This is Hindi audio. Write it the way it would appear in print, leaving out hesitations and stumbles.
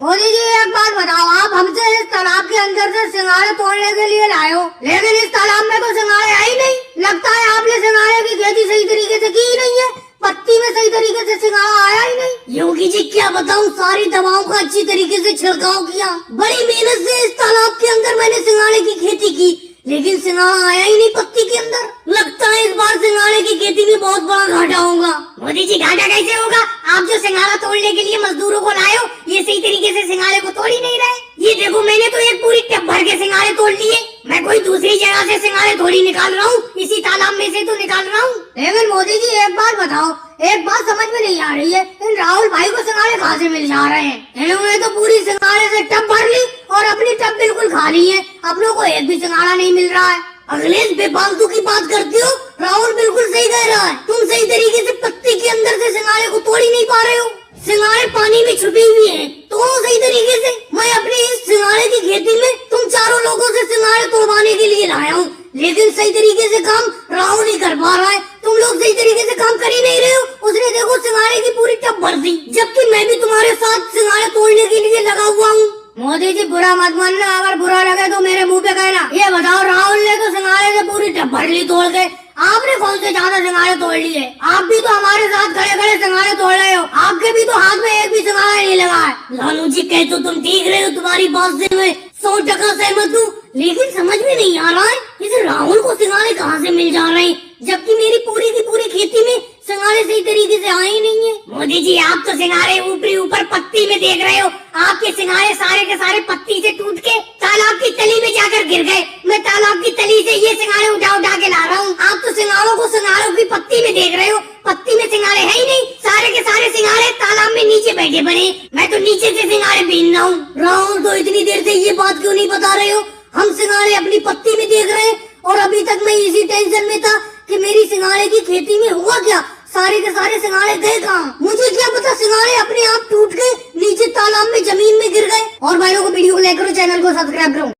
मोदी जी एक बात बताओ, आप हमसे इस तालाब के अंदर से सिंघाड़े तोड़ने के लिए लाए हो, लेकिन इस तालाब में तो सिंघाड़े है ही नहीं। लगता है आपने सिंघाड़े की खेती सही तरीके से की ही नहीं है, पत्ती में सही तरीके से सिंघाड़ा आया ही नहीं। योगी जी क्या बताऊं, सारी दवाओं का अच्छी तरीके से छिड़काव किया, बड़ी मेहनत से इस तालाब के अंदर मैंने सिंघाड़े की खेती की, लेकिन सिंघाड़ा आया ही नहीं पत्ती के अंदर। लगता है इस बार सिंघाड़े की खेती में बहुत बड़ा घाटा होगा। मोदी जी घाटा कैसे होगा, आप जो सिंघाड़ा तोड़ने के लिए मजदूरों को लाए हो, ये सही तरीके से सिंघाड़े को तोड़ ही नहीं रहे। ये देखो, मैंने तो एक पूरी टब भर के सिंघाड़े तोड़ लिए, मैं कोई दूसरी जगह से सिंघाड़े थोड़ी निकाल रहा हूँ, इसी तालाब में से तो निकाल रहा हूँ। लेकिन मोदी जी एक बात बताओ, एक बात समझ में नहीं आ रही है, इन राहुल भाई को सिंघाड़े कहाँ से मिल जा रहे हैं। इन्होंने तो पूरी सिंघाड़े से टब भर ली और अपनी टब बिल्कुल खाली है, अपनों को एक भी सिंघाड़ा नहीं मिल रहा है। अखिलेश बेफालतू की बात करती हो, राहुल बिल्कुल सही कह रहा है, तुम सही तरीके से पत्ती के अंदर से सिंघाड़े को तोड़ ही नहीं पा रहे हो। सिंघाड़े पानी में छुपी हुई है, तो सही तरीके से मैं अपनी इस सिंघाड़े की खेती में तुम चारों लोगों से सिंघाड़े तोड़वाने के लिए लाया हूँ, लेकिन सही तरीके से काम राहुल नहीं कर पा रहा है। तुम लोग सही तरीके से काम कर ही नहीं रहे हो। उसने देखो सिंघाड़े की पूरी टब भर दी, जबकि मैं भी तुम्हारे साथ सिंघाड़े तोड़ने के लिए लगा हुआ हूँ। मोदी जी बुरा मत मानना, अगर बुरा लगे तो मेरे मुंह पे कहना। ये बताओ, राहुल ने तो सिंघाड़े से पूरी टब भर ली तोड़ के, आपने कौन से ज्यादा सिंघाड़े तोड़ लिए। आप भी तो हमारे साथ खड़े खड़े सिंघाड़े तोड़ रहे हो, आपके भी तो हाथ में एक भी सिंघाड़ा नहीं लगा है। लालू जी कह तो तुम ठीक रहे हो, तुम्हारी बात से मैं 100% सहमत हूँ, लेकिन समझ में नहीं आ रहा है इस राहुल को सिंघाड़े कहाँ से मिल जा रहे हैं, जबकि मेरी पूरी की पूरी खेती में सिंघाड़े सही तरीके से आए ही नहीं है। मोदी जी आप तो सिंघाड़े ऊपरी ऊपर पत्ती में देख रहे हो, आपके सिंघाड़े सारे के सारे पत्ती से टूट के तालाब की तली में जाकर गिर गए। मैं तालाब की तली से ये सिंघाड़े उठा उठा के ला रहा हूँ, आप तो सिंघाड़ों को सिंघाड़ों की पत्ती में देख रहे हो, पत्ती में सिंघाड़े है ही नहीं, सारे के सारे सिंघाड़े तालाब में नीचे बैठे बने। मैं तो नीचे से सिंघाड़े बीन रहा हूँ। राहुल तो इतनी देर से ये बात क्यों नहीं बता रहे हो, हम सिंघाड़े अपनी पत्ती में देख रहे हैं और अभी तक मैं इसी टेंशन में था कि मेरी सिंघाड़े की खेती में हुआ क्या, सारे के सारे सिंघाड़े गए कहाँ। मुझे क्या पता सिंघाड़े अपने आप टूट के नीचे तालाब में जमीन में गिर गए। और भाइयों को वीडियो को लाइक करो, चैनल को सब्सक्राइब करो।